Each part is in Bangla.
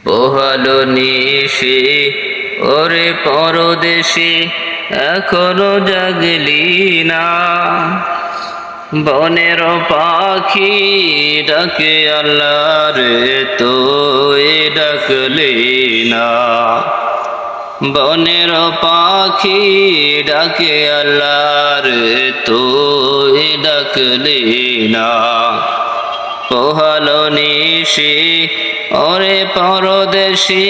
পোহালো নিশি ওরে পরদেশি এখনো জাগলি না। বনের পাখি ডাকে আল্লাহ রে তুই ডাকলি না। বনের পাখি ডাকে আল্লাহ রে তুই ডাকলি না। পোহালো নিশি ওরে পরদেশি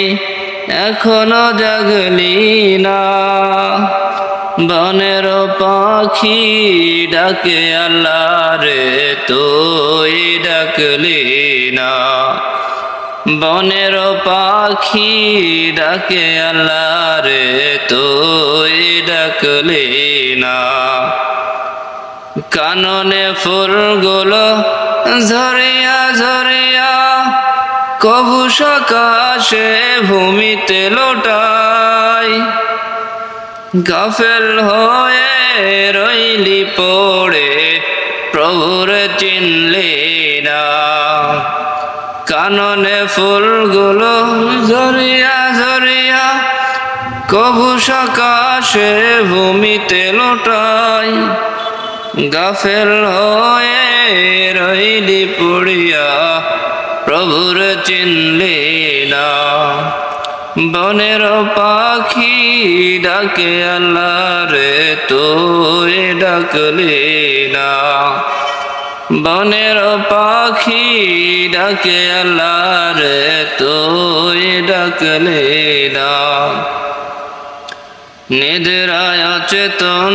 এখনো জাগলি না। বনের পাখি ডাকে আল্লাহ রে তুই ডাকলি না। বনের পাখি ডাকে আল্লাহ রে তুই ডাকলি না। কাননে ফুলগুলো ঝরিয়া ঝরিয়া কভু সকাশে ভূমিতে লোটায়। গাফেল হয়ে রইলি পড়ে প্রভুর চিনলি না। কাননে ফুলগুলো ঝরিয়া ঝরিয়া কভু সকাশে ভূমিতে লোটায়। গাফেল হয়ে রইলি পড়িয়া প্রভুর চিনলি না। বনের পাখি ডাকে আল্লাহ রে তুই ডাকলি না। বনের পাখি ডাকে আল্লাহ রে তুই ডাকলি না। নিদ্রায় অচেতন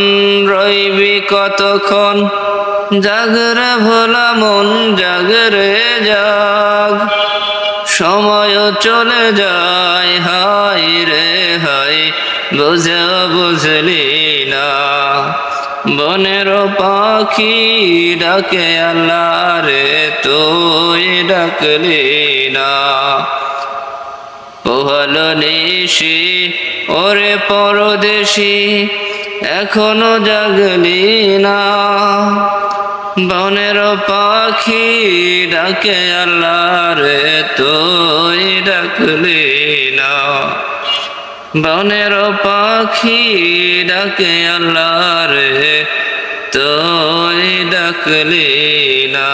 রইবি কতক্ষণ, জাগরে ভোলা মন জাগরে জাগ। সময় চলে যায় হায় রে হায় বুঝে বুঝলি না। বনের পাখি ডাকে আল্লাহ রে তুই ডাকলি না। পোহালো নিশি ওরে পরদেশি এখনো জাগলি না। বনের পাখি ডাকে আল্লাহ রে তুই ডাকলি না। বনের পাখি ডাকে আল্লাহ রে তুই ডাকলি না।